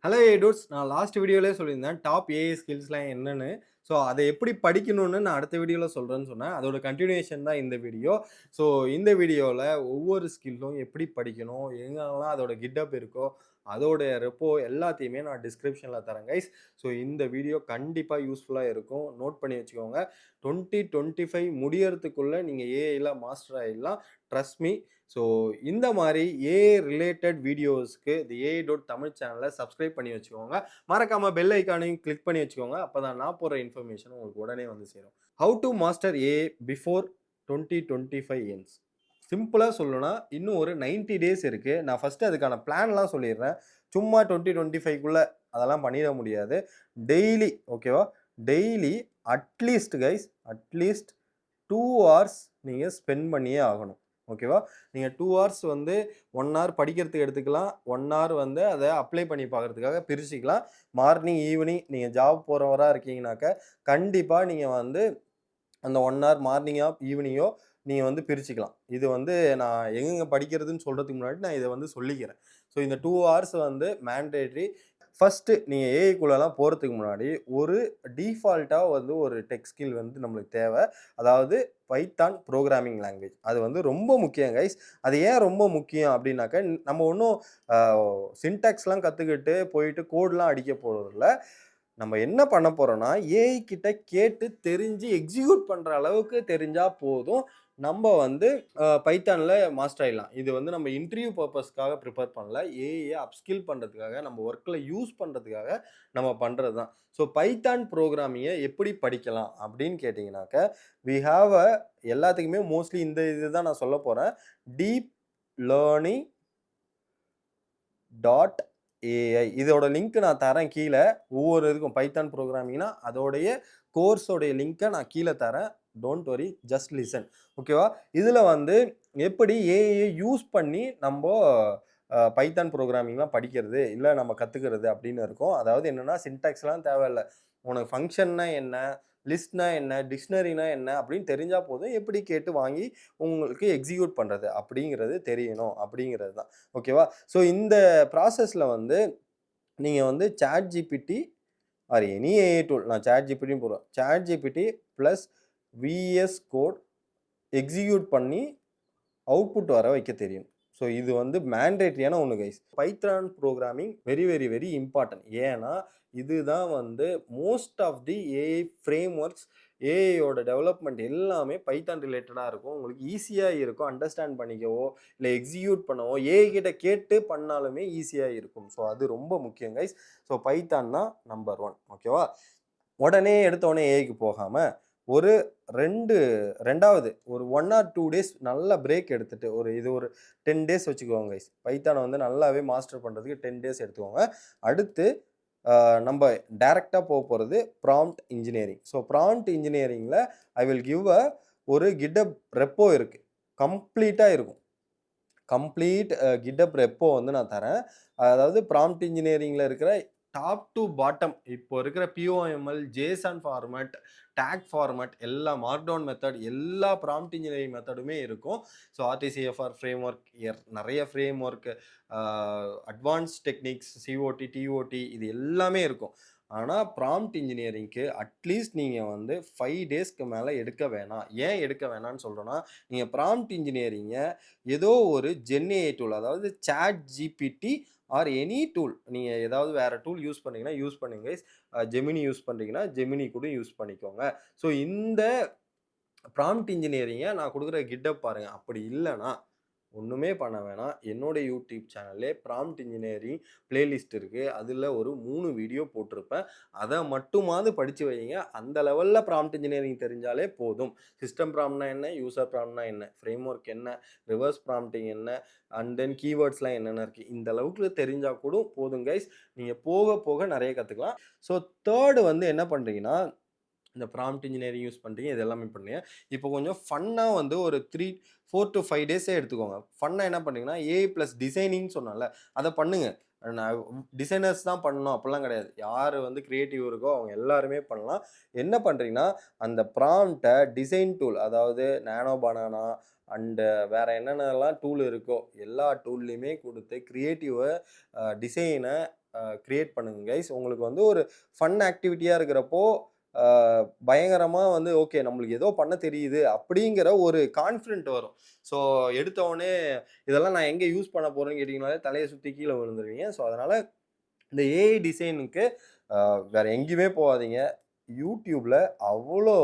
Hello dudes, நான் last வீடியோலயே சொல்லியிருந்தேன் top AI ஸ்கில்ஸ்லாம் என்னன்னு. ஸோ அதை எப்படி படிக்கணும்னு நான் அடுத்த வீடியோவில் சொல்கிறேன்னு சொன்னேன். அதோட கண்டினியூஷன் தான் இந்த வீடியோ. ஸோ இந்த வீடியோவில் ஒவ்வொரு ஸ்கில்லும் எப்படி படிக்கணும், எங்கெல்லாம் அதோட கிட்டப் இருக்கோ, அதோட ரெப்போ எல்லாத்தையுமே நான் டிஸ்கிரிப்ஷனில் தரேன் கைஸ். ஸோ இந்த வீடியோ கண்டிப்பாக யூஸ்ஃபுல்லாக இருக்கும். நோட் பண்ணி வச்சுக்கோங்க. 2025 முடியறதுக்குள்ளே நீங்கள் ஏஐயில் மாஸ்டர் ஆகிடலாம். Trust me. ஸோ இந்த மாதிரி ஏஐ ரிலேட்டட் வீடியோஸ்க்கு தி ஏஐ டாட் தமிழ் சேனலை சப்ஸ்கிரைப் பண்ணி வச்சுக்கோங்க. மறக்காம பெல் ஐக்கானையும் கிளிக் பண்ணி வச்சுக்கோங்க. அப்பதான் நான் போடுற இன்ஃபர்மேஷன் உங்களுக்கு உடனே வந்து சேரும். How to master AI before 2025 ends. சிம்பிளா சொல்லணும்னா இன்னும் ஒரு 90 டேஸ் இருக்கு. நான் ஃபர்ஸ்ட் அதுக்கான பிளான்லாம் சொல்லிடுறேன். சும்மா 2025க்குள்ள அதெல்லாம் பண்ணிட முடியாது. டெய்லி ஓகேவா, daily at least guys, at least 2 hours நீங்க ஸ்பெண்ட் பண்ணியே ஆகணும். ஓகேவா, நீங்கள் 2 ஹார்ஸ் வந்து 1 ஹவர் படிக்கிறதுக்கு எடுத்துக்கலாம், 1 ஹவர் வந்து அதை அப்ளை பண்ணி பார்க்கறதுக்காக பிரிச்சுக்கலாம். மார்னிங் ஈவினிங் நீங்கள் ஜாப் போகிறவராக இருக்கீங்கனாக்க கண்டிப்பாக நீங்கள் வந்து அந்த 1 ஹவர் மார்னிங்கோ ஈவினிங்கோ நீங்கள் வந்து பிரிச்சுக்கலாம். இது வந்து நான் எங்கெங்கே படிக்கிறதுன்னு சொல்கிறதுக்கு முன்னாடி நான் இதை வந்து சொல்லிக்கிறேன். ஸோ இந்த 2 ஹார்ஸ் வந்து மேண்டேட்ரி. ஃபர்ஸ்ட்டு நீங்கள் ஏஐக்குள்ளலாம் போகிறதுக்கு முன்னாடி ஒரு டீஃபால்ட்டாக வந்து ஒரு டெக் ஸ்கில் வந்து நம்மளுக்கு தேவை. அதாவது பைத்தான் ப்ரோக்ராமிங் லாங்குவேஜ். அது வந்து ரொம்ப முக்கியம் கைஸ். அது ஏன் ரொம்ப முக்கியம் அப்படின்னாக்க, நம்ம ஒன்றும் சின்டாக்ஸ்லாம் கற்றுக்கிட்டு போயிட்டு கோட்லாம் அடிக்க போகிறதில்ல. நம்ம என்ன பண்ண போறோம்னா, ஏஐ கிட்ட கேட்டு தெரிஞ்சு எக்ஸிக்யூட் பண்ற அளவுக்கு தெரிஞ்சா போதும். நம்ம வந்து பைத்தான்ல மாஸ்டர் ஆயிடலாம். இது வந்து நம்ம இன்டர்வியூ பர்ப்பஸ்க்காக ப்ரிப்பேர் பண்ணல. ஏஐய அப்ஸ்கில் பண்றதுக்காக, நம்ம ஒர்க்ல யூஸ் பண்றதுக்காக நம்ம பண்றது தான். ஸோ பைத்தான் ப்ரோகிராமிங்க எப்படி படிக்கலாம் அப்படின்னு கேட்டீங்கன்னாக்க, வி ஹேவ் எல்லாத்துக்குமே மோஸ்ட்லி இந்த இதுதான் நான் சொல்லப் போறேன். டீப் லேர்னிங் டாட் ஏஐ இதோட லிங்க் நான் தரேன் கீழ. ஒவ்வொரு இதுக்கும் பைத்தான் ப்ரோகிராமிங்னா அதோடைய கோர்ஸோடைய லிங்க்கை நான் கீழே தரேன். Don't worry, just listen. ஓகேவா, இதுல வந்து எப்படி ஏஐ யூஸ் பண்ணி நம்ம பைத்தான் ப்ரோகிராமிங்லாம் படிக்கிறது இல்லை நம்ம கத்துக்கிறது அப்படின்னு இருக்கும். அதாவது என்னன்னா, சின்டாக்ஸ்லாம் தேவையில்லை. உனக்கு ஃபங்க்ஷன்னா என்ன, லிஸ்ட்னா என்ன, டிக்ஷனரினா என்ன அப்படின்னு தெரிஞ்சா போதும். எப்படி கேட்டு வாங்கி உங்களுக்கு எக்ஸிக்யூட் பண்றது அப்படிங்கிறது தெரியணும் அப்படிங்கிறது தான். ஓகேவா, ஸோ இந்த ப்ராசஸ்ல வந்து நீங்க வந்து chat GPT or any AI tool, நான் சாட் ஜிபிடியும் போடுவேன். Chat GPT plus VS code execute பண்ணி அவுட்புட் வர வைக்க தெரியும். ஸோ இது வந்து மேண்டேட்ரியான ஒன்று guys. Python programming very very very important. ஏன்னா இதுதான் வந்து most of the AI frameworks, ஏஐயோட டெவலப்மெண்ட் எல்லாமே பைத்தான் ரிலேட்டடாக இருக்கும். உங்களுக்கு ஈஸியாக இருக்கும் அண்டர்ஸ்டாண்ட் பண்ணிக்கவோ இல்லை எக்ஸிக்யூட் பண்ணவோ. ஏஐ கிட்ட கேட்டு பண்ணாலுமே ஈஸியாக இருக்கும். ஸோ அது ரொம்ப முக்கியம் கைஸ். ஸோ பைத்தான் தான் நம்பர் 1. ஓகேவா, உடனே எடுத்தோடனே ஏஐக்கு போகாமல் ஒரு 2வது ஒரு 1 ஆர் 2 டேஸ் நல்லா பிரேக் எடுத்துட்டு, ஒரு 10 டேஸ் வச்சுக்கோங்க கைஸ். பைத்தானை வந்து நல்லாவே மாஸ்டர் பண்ணுறதுக்கு 10 டேஸ் எடுத்துக்கோங்க. அடுத்து நம்ம டைரெக்டாக போகிறது ப்ராம்ப்ட் இன்ஜினியரிங். ஸோ ப்ராம்ப்ட் இன்ஜினியரிங்கில் ஐ வில் கிவ் ஒரு கிட்டப் ரெப்போ இருக்குது. கம்ப்ளீட்டாக இருக்கும். கம்ப்ளீட் கிட்டப் ரெப்போ வந்து நான் தரேன். அதாவது ப்ராம்ப்ட் இன்ஜினியரிங்கில் இருக்கிற டாப் டு பாட்டம் இப்போ இருக்கிற POML, JSON format, tag format, எல்லா மார்க்டவுன் மெத்தட், எல்லா ப்ராம்ப்ட் இன்ஜினியரிங் மெத்தடுமே இருக்கும். ஸோ ஆர்டிசிஎஃப்ஆர் ஃப்ரேம் ஒர்க், நிறைய framework, advance techniques, COT, TOT, இது எல்லாமே இருக்கும். ஆனால் ப்ராம்ப்ட் இன்ஜினியரிங்க்கு அட்லீஸ்ட் நீங்கள் வந்து 5 டேஸ்க்கு மேலே எடுக்க வேணாம். ஏன் எடுக்க வேணாம்னு சொல்கிறேன்னா, நீங்கள் ப்ராம்ப்ட் இன்ஜினியரிங்கை ஏதோ ஒரு ஜென்ஏஐ டூல், அதாவது chat GPT or any tool, நீங்கள் ஏதாவது வேறு டூல் யூஸ் பண்ணீங்கன்னா யூஸ் பண்ணுங்க. ஜெமினி யூஸ் பண்ணுறீங்கன்னா ஜெமினி கூட யூஸ் பண்ணிக்கோங்க. ஸோ இந்த ப்ராம்ப்ட் இன்ஜினியரிங்கை நான் கொடுக்குற கிட்டப் பாருங்கள். அப்படி இல்லைன்னா ஒன்றுமே பண்ண வேணாம். என்னோட யூடியூப் சேனல்லே ப்ராம்ப்ட் இன்ஜினியரிங் பிளேலிஸ்ட் இருக்குது. அதில் ஒரு 3 வீடியோ போட்டிருப்பேன். அதை மட்டுமாவது படித்து வைங்க. அந்த லெவலில் ப்ராம்ப்ட் இன்ஜினியரிங் தெரிஞ்சாலே போதும். சிஸ்டம் ப்ராம்ப்ட்னா என்ன, யூசர் ப்ராம்ப்ட்னா என்ன, ஃப்ரேம் ஒர்க் என்ன, ரிவர்ஸ் ப்ராம்ப்டிங் என்ன, அண்ட் தென் கீவேர்ட்ஸ்லாம் என்னென்ன இருக்குது, இந்த அளவுக்கு தெரிஞ்சால் கூட போதும் கைஸ். நீங்கள் போக போக நிறைய கற்றுக்கலாம். ஸோ தேர்டு வந்து என்ன பண்ணுறீங்கன்னா, இந்த ப்ராம்ப்ட் இன்ஜினியரிங் யூஸ் பண்ணுறீங்க, இது எல்லாமே பண்ணுறீங்க. இப்போ கொஞ்சம் ஃபன்னாக வந்து ஒரு 4 to 5 டேஸே எடுத்துக்கோங்க. ஃபன்னாக என்ன பண்ணுறீங்கன்னா, ஏஐ ப்ளஸ் டிசைனிங் சொன்னால அதை பண்ணுங்க. நான் டிசைனர்ஸ் தான் பண்ணணும் அப்படிலாம் கிடையாது. யார் வந்து கிரியேட்டிவ் இருக்கோ அவங்க எல்லாருமே பண்ணலாம். என்ன பண்ணுறீங்கன்னா, அந்த ப்ராம்ப்டை டிசைன் டூல், அதாவது நானோ பனானா அண்டு வேறு என்னென்னலாம் டூல் இருக்கோ எல்லா டூல்லையுமே கொடுத்து கிரியேட்டிவை, டிசைனை கிரியேட் பண்ணுங்க கைஸ். உங்களுக்கு வந்து ஒரு ஃபன் ஆக்டிவிட்டியா இருக்கிறப்போ, அ பயங்கரமா வந்து ஓகே நம்மளுக்கு ஏதோ பண்ண தெரியுது அப்படிங்கிற ஒரு கான்ஃபிடென்ட் வரும். ஸோ எடுத்த உடனே இதெல்லாம் நான் எங்க யூஸ் பண்ண போறேன்னு கேட்டீங்கனாலே தலைய சுத்தி கீழ விழுந்துருவீங்க. ஸோ அதனால இந்த ஏஐ டிசைனுக்கு வேற எங்கேயுமே போகாதீங்க. YouTubeல அவ்வளோ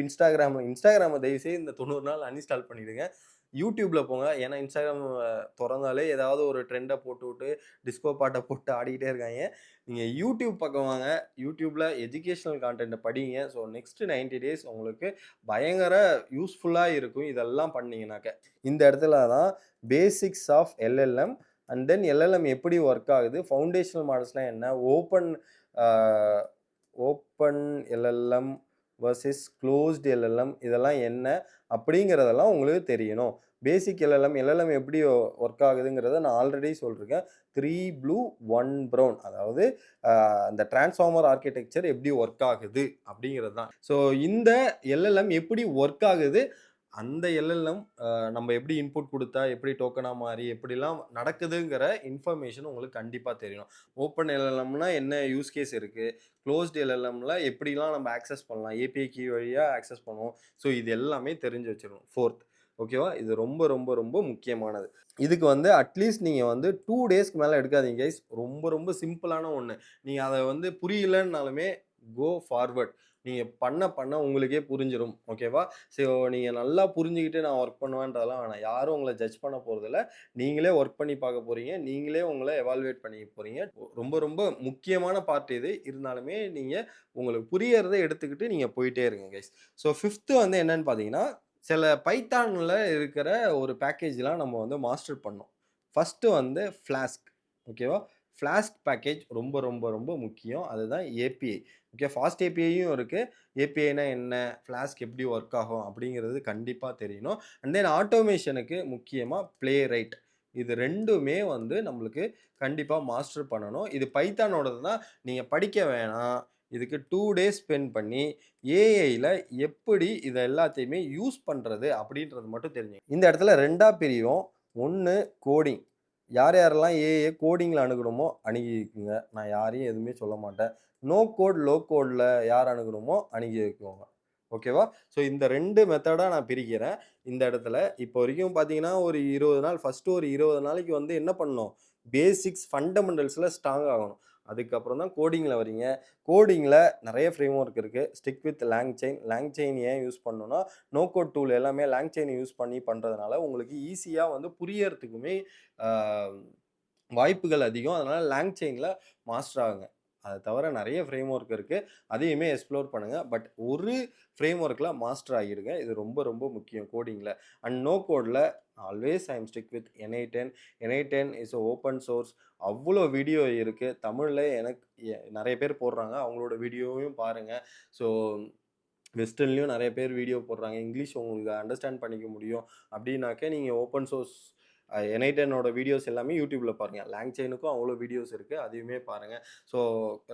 Instagramம தயவுசெய்து இந்த 90 நாள் அன்இன்ஸ்டால் பண்ணிடுங்க. YouTubeல போங்க. ஏன்னா Instagram தொறந்தாலே ஏதாவது ஒரு ட்ரெண்ட போட்டுவுட்டு, டிஸ்கோ பாட்ட போட்டு ஆடிக்கிட்டே இருக்காய்ங்க. நீங்க YouTube பக்கம் வாங்க. YouTubeல எஜுகேஷனல் கான்டென்ட்ட படிங்க. ஸோ நெக்ஸ்ட் 90 டேஸ் உங்களுக்கு பயங்கர யூஸ்ஃபுல்லா இருக்கும். இதெல்லாம் பண்ணீங்கனாக்க. இந்த இடத்துல தான் basics of LLM and then LLM எப்படி ஒர்க் ஆகுது, ஃபவுண்டேஷனல் மாடல்ஸ்லாம் என்ன, uh open LLM versus closed LLM இதெல்லாம் என்ன அப்படிங்கிறதெல்லாம் உங்களுக்கு தெரியணும். பேசிக் எல்எல்எம் எப்படி ஒர்க் ஆகுதுங்கிறத நான் ஆல்ரெடி சொல்லியிருக்கேன். 3 ப்ளூ 1 ப்ரவுன் அதாவது அந்த டிரான்ஸ்ஃபார்மர் ஆர்க்கிடெக்சர் எப்படி ஒர்க் ஆகுது அப்படிங்கிறது தான். ஸோ இந்த எல்எல்எம் எப்படி ஒர்க் ஆகுது, அந்த எல்எல்எம் நம்ம எப்படி இன்புட் குடுத்தா, எப்படி டோக்கனா மாறி, எப்படிலாம் நடக்குதுங்கிற இன்ஃபர்மேஷன் உங்களுக்கு கண்டிப்பா தெரியணும். ஓப்பன் எல்எல்எம்னா என்ன யூஸ் கேஸ் இருக்கு? க்ளோஸ்ட் எல்எல்எம்ல எப்படிலாம் நம்ம ஆக்சஸ் பண்ணலாம்? ஏபிஐ கீ வழியா ஆக்சஸ் பண்ணுவோம். ஸோ இது எல்லாமே தெரிஞ்சு வச்சிரணும். 4த் ஓகேவா? இது ரொம்ப ரொம்ப ரொம்ப முக்கியமானது. இதுக்கு வந்து அட்லீஸ்ட் நீங்க வந்து 2 டேஸ்க்கு மேல எடுக்காதீங்க கைஸ். ரொம்ப ரொம்ப சிம்பிளான ஒண்ணு. நீங்க அத வந்து புரியலன்னாலுமே கோ ஃபார்வர்ட். நீங்க பண்ண பண்ண உங்களுக்கே புரிஞ்சிரும். ஓகேவா? ஸோ நீங்க நல்லா புரிஞ்சுகிட்டு நான் ஒர்க் பண்ணுவேன்றதெல்லாம் வேணாம். யாரும் உங்கள ஜட்ஜ் பண்ண போறதில்ல. நீங்களே ஒர்க் பண்ணி பார்க்க போறீங்க. நீங்களே உங்கள எவாலுவேட் பண்ணிக்க போறீங்க. ரொம்ப ரொம்ப முக்கியமான பார்ட் இது. இருந்தாலுமே நீங்க உங்களுக்கு புரியறத எடுத்துக்கிட்டு நீங்க போயிட்டே இருங்க கைஸ். ஸோ 5த் வந்து என்னன்னு பார்த்தீங்கன்னா, சில பைத்தான்ல இருக்கிற ஒரு பேக்கேஜ்லாம் நம்ம வந்து மாஸ்டர் பண்ணணும். ஃபர்ஸ்ட் வந்து ஃப்ளாஸ்க் ஓகேவா? ஃப்ளாஸ்க் பேக்கேஜ் ரொம்ப ரொம்ப ரொம்ப முக்கியம். அதுதான் ஏபிஐ. ஓகே ஃபாஸ்ட் ஏபிஐயும் இருக்கு. ஏபிஐனா என்ன? ஃப்ளாஸ்க் எப்படி ஒர்க் ஆகும்? அப்படிங்கிறது கண்டிப்பா தெரியணும். அண்ட் தென் ஆட்டோமேஷனுக்கு முக்கியமா பிளேரைட். இது 2மே வந்து நம்மளுக்கு கண்டிப்பா மாஸ்டர் பண்ணணும். இது பைத்தானோடது தான். நீங்க படிக்க வேணாம். இதுக்கு 2 டேஸ் ஸ்பெண்ட் பண்ணி ஏஐல எப்படி இத எல்லாத்தையுமே யூஸ் பண்றது அப்படின்றது மட்டும் தெரிஞ்சுக்கங்க. இந்த இடத்துல 2ஆ பிரியும். 1 கோடிங். யார் யாரெல்லாம் ஏஐ கோடிங்ல அணுகணுமோ அணுகிக்குங்க. நான் யாரையும் எதுவுமே சொல்ல மாட்டேன். நோ கோட், லோ கோட்ல யார் அணுகணுமோ அணுகிக்கோங்க. ஓகேவா? ஸோ இந்த 2 மெத்தடா நான் பிரிக்கிறேன். இந்த இடத்துல இப்போ வரைக்கும் பார்த்தீங்கன்னா, ஒரு 20 நாள் ஃபர்ஸ்ட்டு ஒரு 20 நாளைக்கு வந்து என்ன பண்ணணும்? பேசிக்ஸ் ஃபண்டமெண்டல்ஸ்ல ஸ்ட்ராங் ஆகணும். அதுக்கப்புறம் தான் கோடிங்ல வரீங்க. கோடிங்ல நெறைய ஃப்ரேம் ஒர்க் இருக்கு. Stick with LangChain. லாங்செயின் ஏன் யூஸ் பண்ணணும்னா, நோ கோட் டூல் எல்லாமே லாங்செயின் யூஸ் பண்ணி பண்றதுனால உங்களுக்கு ஈஸியா வந்து புரியறதுக்குமே ஆ வாய்ப்புகள் அதிகம். அதனால லாங்செயின்ல மாஸ்டர் ஆகுங்க. அத தவிர நெறைய ஃப்ரேம் ஒர்க் இருக்கு. அதையுமே எக்ஸ்ப்ளோர் பண்ணுங்க. பட் ஒரு ஃப்ரேம் ஒர்க்ல மாஸ்டர் ஆகிடுங்க. இது ரொம்ப ரொம்ப முக்கியம் கோடிங்ல. அண்ட் நோ கோட்ல always I am stick with NI10. NI10 is a open source. அவ்ளோ வீடியோ இருக்கு. தமிழ்ல எனக்கு நெறைய பேர் போடுறாங்க. அவங்களோட வீடியோவையும் பாருங்க. ஸோ வெஸ்டர்ன்லயும் நெறைய பேர் வீடியோ போடுறாங்க. இங்கிலீஷ் உங்களுக்கு அண்டர்ஸ்டாண்ட் பண்ணிக்க முடியும். அப்படின்னாக்க நீங்க ஓப்பன் சோர்ஸ் NI10ஓட வீடியோஸ் எல்லாமே YouTubeல பாருங்க. லாங்செயினுக்கும் அவ்வளோ வீடியோஸ் இருக்கு. அதையுமே பாருங்க. ஸோ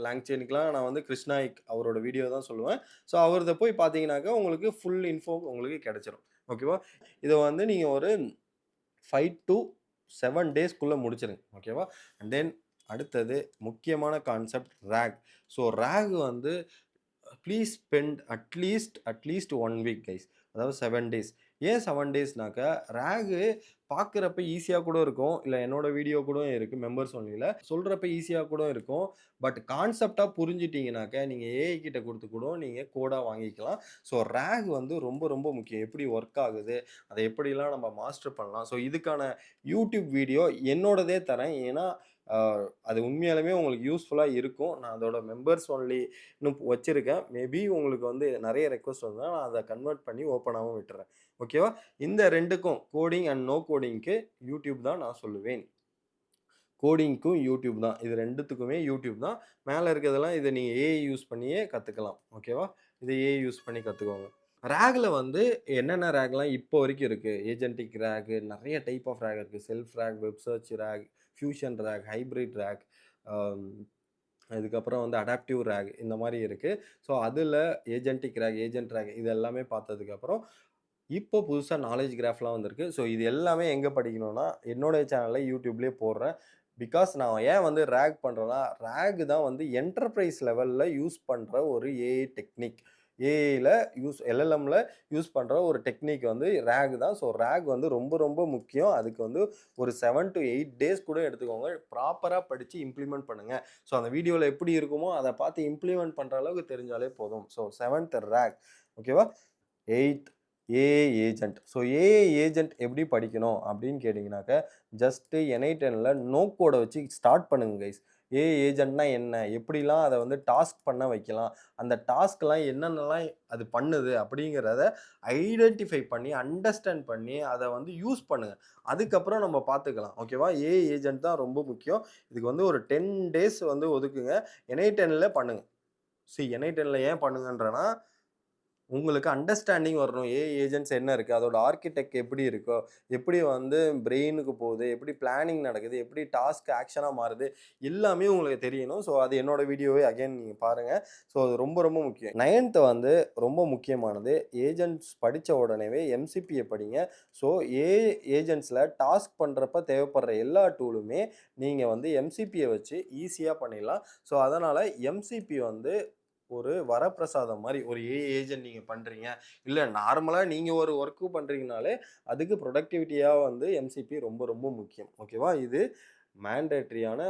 லாங்செயினுக்குலாம் நான் வந்து கிருஷ்ணாயிக் அவரோட வீடியோ தான் சொல்லுவேன். ஸோ அவரத போய் பார்த்தீங்கன்னாக்கா உங்களுக்கு ஃபுல் இன்ஃபோ உங்களுக்கு கிடைச்சிரும். ஓகேவா? இத வந்து நீங்க ஒரு 5 டூ 7 டேஸ்க்குள்ள முடிச்சிருங்க. ஓகேவா? அண்ட் தென் அடுத்தது முக்கியமான கான்செப்ட் ராக். ஸோ ராக் வந்து please spend at least 1 week guys. அதாவது 7 டேஸ். ஏன் 7 டேஸ்னாக்கா, ராகு பார்க்குறப்ப ஈஸியா கூட இருக்கும். இல்ல என்னோட வீடியோ கூட இருக்கு மெம்பர்ஸ் ஒன்லில. சொல்றப்ப ஈஸியா கூட இருக்கும். பட் கான்செப்ட்டா புரிஞ்சுட்டீங்கனாக்க, நீங்க ஏஐ கிட்ட குடுத்து கூட நீங்க கோடா வாங்கிக்கலாம். ஸோ ராக் வந்து ரொம்ப ரொம்ப முக்கியம். எப்படி ஒர்க் ஆகுது? அத எப்படிலாம் நம்ம மாஸ்டர் பண்ணலாம்? ஸோ இதுக்கான யூடியூப் வீடியோ என்னோடதே தரேன். ஏன்னா, அ அது உண்மையாலுமே உங்களுக்கு யூஸ்ஃபுல்லா இருக்கும். நான் அதோட மெம்பர்ஸ் ஒன்லி இன்னும் வச்சிருக்கேன். மேபி உங்களுக்கு வந்து நெறைய ரெக்வெஸ்ட் வந்தா நான் அத கன்வெர்ட் பண்ணி ஓப்பனாவும் விட்டுறேன். ஓகேவா? இந்த 2க்கும் கோடிங் அண்ட் நோ கோடிங்க்கு யூடியூப் தான் நான் சொல்லுவேன். கோடிங்க்கும் யூடியூப் தான். இது 2த்துக்குமே யூடியூப் தான். மேல இருக்கிறதெல்லாம் இத நீங்க ஏஐ யூஸ் பண்ணியே கத்துக்கலாம். ஓகேவா? இத ஏஐ யூஸ் பண்ணி கத்துக்கோங்க. ராக்ல வந்து என்னென்ன ராக்லாம் இப்போ வரைக்கும் இருக்கு? ஏஜென்டிக் ராக், நெறைய டைப் ஆஃப் ராக் இருக்கு. Self RAG, web search RAG, fusion RAG, hybrid RAG, um அதுக்கப்புறம் வந்து அடாப்டிவ் ராக் இந்த மாரி இருக்கு. ஸோ அதுல ஏஜென்டிக் ராக், ஏஜென்ட் ராக் இது எல்லாமே பார்த்ததுக்கப்புறம், இப்போ புதுசா நாலேட்ஜ் கிராஃப்லாம் வந்திருக்கு. ஸோ இது எல்லாமே எங்க படிக்கணும்னா, என்னோட சேனல்ல YouTubeலயே போடுறேன். பிகாஸ் நான் ஏன் வந்து ராக் பண்றேன்னா, ராக் தான் வந்து என்டர்பிரைஸ் லெவல்ல யூஸ் பண்ற ஒரு ஏஐ டெக்னிக். ஏஐல எல்எல்எம்ல யூஸ் பண்ற ஒரு டெக்னிக் வந்து ராக் தான். ஸோ ராக் வந்து ரொம்ப ரொம்ப முக்கியம். அதுக்கு வந்து ஒரு 7 to 8 டேஸ் கூட எடுத்துக்கோங்க. ப்ராப்பரா படிச்சு இம்ப்ளிமெண்ட் பண்ணுங்க. ஸோ அந்த வீடியோல எப்படி இருக்குமோ அத பார்த்து இம்ப்ளிமெண்ட் பண்ற அளவுக்கு தெரிஞ்சாலே போதும். ஸோ 7th ராக் ஓகேவா? 8th AI agent. So AI agent எப்படி படிக்கணும் அப்படின்னு கேட்டிங்கனாக்க, ஜஸ்ட்டு N8Nல நோ கோட வச்சு ஸ்டார்ட் பண்ணுங்க கைஸ். ஏஐ ஏஜென்ட்னா என்ன? எப்படிலாம் அத வந்து டாஸ்க் பண்ண வைக்கலாம்? அந்த டாஸ்க்லாம் என்னென்னலாம் அது பண்ணுது? அப்படிங்கிறத ஐடென்டிஃபை பண்ணி, அண்டர்ஸ்டாண்ட் பண்ணி, அத வந்து யூஸ் பண்ணுங்க. அதுக்கப்புறம் நம்ம பார்த்துக்கலாம். ஓகேவா? ஏஐ ஏஜென்ட் தான் ரொம்ப முக்கியம். இதுக்கு வந்து ஒரு 10 டேஸ் வந்து ஒதுக்குங்க. N8Nல பண்ணுங்க. N8Nல ஏன் பண்ணுங்கன்றேன்னா, உங்களுக்கு அண்டர்ஸ்டாண்டிங் வரணும். ஏஐ ஏஜென்ட்ஸ் என்ன இருக்கு? அதோட ஆர்க்கிடெக்ட் எப்படி இருக்கோ? எப்படி வந்து பிரெயினுக்கு போகுது? எப்படி பிளானிங் நடக்குது? எப்படி டாஸ்க் ஆக்ஷனா மாறுது? எல்லாமே உங்களுக்கு தெரியணும். ஸோ அது என்னோட வீடியோவே அகைன் நீங்க பாருங்க. ஸோ அது ரொம்ப ரொம்ப முக்கியம். 9த் வந்து ரொம்ப முக்கியமானது. ஏஜென்ட்ஸ் படிச்ச உடனேவே எம்சிபிய படிங்க. ஸோ ஏஐ ஏஜென்ட்ஸ்ல டாஸ்க் பண்றப்ப தேவைப்படுற எல்லா டூலுமே நீங்க வந்து எம்சிபிய வச்சு ஈஸியா பண்ணிடலாம். ஸோ அதனால எம்சிபி வந்து ஒரு வரப்பிரசாதம் மாரி. ஒரு ஏஐ ஏஜென்ட் நீங்க பண்றீங்க. இல்ல நார்மலா நீங்க ஒரு ஒர்க் பண்றீங்கனாலே, அதுக்கு புரொடக்டிவிட்டியா வந்து எம்சிபி ரொம்ப ரொம்ப முக்கியம். ஓகேவா? இது மேண்டேட்டரியான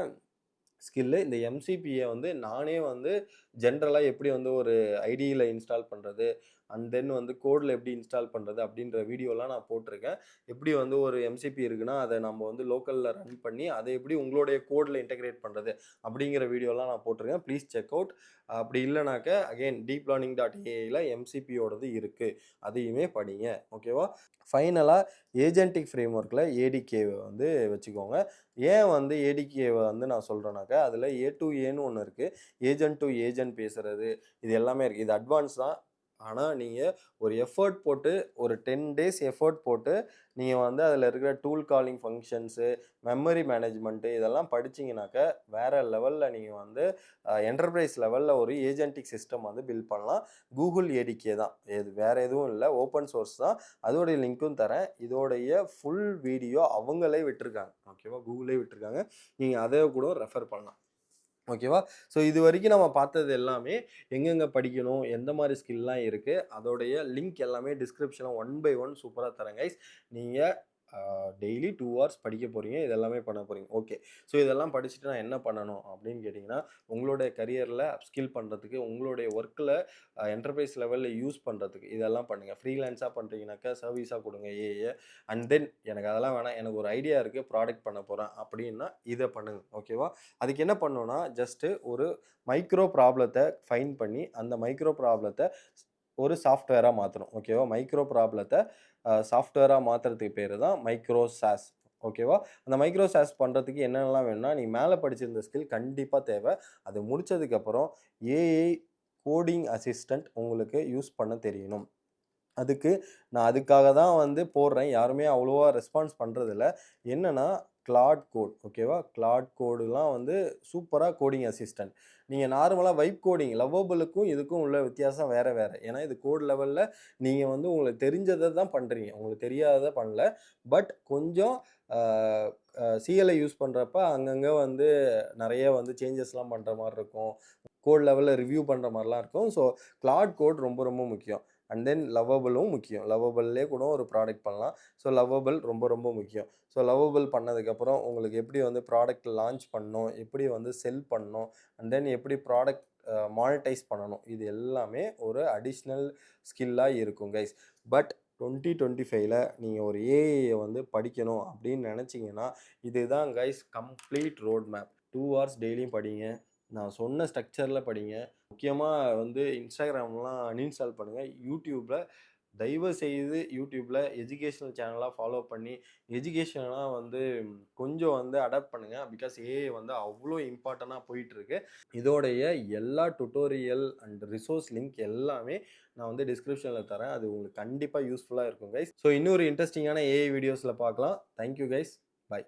ஸ்கில்லு. இந்த எம்சிபிய வந்து நானே வந்து ஜென்ரலா எப்படி வந்து ஒரு ஐடியில இன்ஸ்டால் பண்றது, அண்ட் தென் வந்து கோட்ல எப்படி இன்ஸ்டால் பண்றது அப்படின்ற வீடியோலாம் நான் போட்டிருக்கேன். எப்படி வந்து ஒரு எம்சிபி இருக்குன்னா, அத நம்ம வந்து லோக்கல்ல ரன் பண்ணி, அத எப்படி உங்களுடைய கோட்ல இன்டகிரேட் பண்றது அப்படிங்கிற வீடியோலாம் நான் போட்டிருக்கேன். Please check out. அப்படி இல்லனாக்க அகைன் deeplearning.aiல எம்சிபியோடது இருக்கு. அதையுமே படிங்க. ஓகேவா? ஃபைனலா ஏஜென்டிக் ஃப்ரேம்வொர்க்ல ஏடிகேவ வந்து வச்சுக்கோங்க. ஏன் வந்து ஏடிகேவ வந்து நான் சொல்றேன்னாக்க, அதுல ஏ டூ ஏன்னு ஒண்ணு இருக்கு. ஏஜென்ட் டூ ஏஜென்ட் பேசுறது, இது எல்லாமே இருக்கு. இது அட்வான்ஸ் தான். ஆனா, நீங்க ஒரு எஃபோர்ட் போட்டு ஒரு 10 டேஸ் எஃபோர்ட் போட்டு, நீங்க வந்து அதுல இருக்கிற டூல் காலிங் ஃபங்ஷன்ஸு, மெமரி மேனேஜ்மென்ட் இதெல்லாம் படிச்சீங்கனாக்க, வேற லெவல்ல நீங்க வந்து என்டர்பிரைஸ் லெவல்ல ஒரு ஏஜென்டிக் சிஸ்டம் வந்து பில்ட் பண்ணலாம். கூகுள் ஏடிகே தான். இது வேற எதுவும் இல்ல. ஓப்பன் சோர்ஸ் தான். அதோடைய லிங்க்கும் தரேன். இதோடைய ஃபுல் வீடியோ அவங்களே விட்டுருக்காங்க. ஓகேவா? கூகுளே விட்டுருக்காங்க. நீங்க அத கூட ரெஃபர் பண்ணலாம். ஓகேவா? ஸோ இதுவரைக்கும் நம்ம பார்த்தது எல்லாமே எங்கெங்க படிக்கணும், எந்த மாரி ஸ்கில்லாம் இருக்கு, அதோடைய லிங்க் எல்லாமே டிஸ்கிரிப்ஷன்ல ஒன் பை ஒன் சூப்பரா தரேன் கைஸ். நீங்க டெய்லி 2 ஹார்ஸ் படிக்க போறீங்க. இது எல்லாமே பண்ண போறீங்க. ஓகே. ஸோ இதெல்லாம் படிச்சுட்டு நான் என்ன பண்ணணும் அப்படின்னு கேட்டீங்கன்னா, உங்களுடைய கரியர்ல அப்ஸ்கில் பண்றதுக்கு, உங்களுடைய ஒர்க்ல என்டர்பிரைஸ் லெவல்ல யூஸ் பண்றதுக்கு இதெல்லாம் பண்ணுங்க. ஃப்ரீலான்ஸா பண்றீங்கனாக்கா சர்வீஸா குடுங்க ஏஐய. அண்ட் தென் எனக்கு அதெல்லாம் வேணாம். எனக்கு ஒரு ஐடியா இருக்கு. ப்ராடக்ட் பண்ண போறேன் அப்படின்னா, இத பண்ணுங்க. ஓகேவா? அதுக்கு என்ன பண்ணணும்னா, ஜஸ்ட் ஒரு மைக்ரோ ப்ராப்ளத்த ஃபைண்ட் பண்ணி, அந்த மைக்ரோ ப்ராப்ளத்த ஒரு சாஃப்ட்வேரா மாத்தணும். ஓகேவா? மைக்ரோ ப்ராப்ளத்த சாஃப்ட்வேரா மாத்துறதுக்கு பேரு தான் மைக்ரோ சாஸ். ஓகேவா? அந்த மைக்ரோ சாஸ் பண்றதுக்கு என்னென்னலாம் வேணும்னா, நீங்க மேல படிச்சிருந்த ஸ்கில் கண்டிப்பா தேவ. அது முடிச்சதுக்கப்புறம் ஏஐ கோடிங் அசிஸ்டன்ட் உங்களுக்கு யூஸ் பண்ண தெரியணும். அதுக்கு நான் அதுக்காக தான் வந்து போடுறேன். யாருமே அவ்வளவா ரெஸ்பான்ஸ் பண்றதில்ல. என்னன்னா, கிளாட் கோட் ஓகேவா? கிளாட் கோடுலாம் வந்து சூப்பரா கோடிங் அசிஸ்டன்ட். நீங்க நார்மலா வைப் கோடிங் லவ்வபிளுக்கும் இதுக்கும் உள்ள வித்தியாசம் வேற வேற. ஏன்னா இது கோட் லெவல்ல நீங்க வந்து உங்களுக்கு தெரிஞ்சத தான் பண்றீங்க. உங்களுக்கு தெரியாதத பண்ணல. பட் கொஞ்சம் ஆ சிஎல்ஐ யூஸ் பண்றப்ப அங்கங்க வந்து நெறைய வந்து சேஞ்சஸ்லாம் பண்ற மாரி இருக்கும். கோட் லெவல்ல ரிவ்யூ பண்ற மாரிலாம் இருக்கும். ஸோ கிளாட் கோட் ரொம்ப ரொம்ப முக்கியம். அண்ட் தென் லவ்வபிளும் முக்கியம். லவ்வபிள்லயே கூட ஒரு ப்ராடக்ட் பண்ணலாம். ஸோ லவ்வபிள் ரொம்ப ரொம்ப முக்கியம். ஸோ லவ்வபிள் பண்ணதுக்கப்புறம் உங்களுக்கு எப்படி வந்து ப்ராடக்ட் லான்ச் பண்ணணும், எப்படி வந்து செல் பண்ணணும், அண்ட் தென் எப்படி ப்ராடக்ட் மானிட்டைஸ் பண்ணணும். இது எல்லாமே ஒரு அடிஷ்னல் ஸ்கில்லா இருக்கும் கைஸ். பட் 2025ல நீங்க ஒரு ஏஐய வந்து படிக்கணும் அப்படின்னு நெனச்சீங்கன்னா, இதுதான் guys complete roadmap. 2 hours டெய்லியும் படிங்க. நான் சொன்ன ஸ்ட்ரக்சர்ல படிங்க. முக்கியமா வந்து Instagramலாம் அன்இன்ஸ்டால் பண்ணுங்க. YouTubeல தயவு செய்து YouTubeல எஜுகேஷனல் சேனலா ஃபாலோ பண்ணி, எஜுகேஷனா வந்து கொஞ்சம் வந்து அடாப்ட் பண்ணுங்க. பிகாஸ் ஏஐ வந்து அவ்ளோ இம்பார்ட்டன்ட்டா போயிட்டுருக்கு. இதோடைய எல்லா டுட்டோரியல் அண்ட் ரிசோர்ஸ் லிங்க் எல்லாமே நான் வந்து டிஸ்கிரிப்ஷன்ல தரேன். அது உங்களுக்கு கண்டிப்பா யூஸ்ஃபுல்லா இருக்கும் கைஸ். ஸோ இன்னொரு இன்ட்ரஸ்டிங்கான ஏஐ வீடியோஸ்ல பார்க்கலாம். Thank you guys. பை.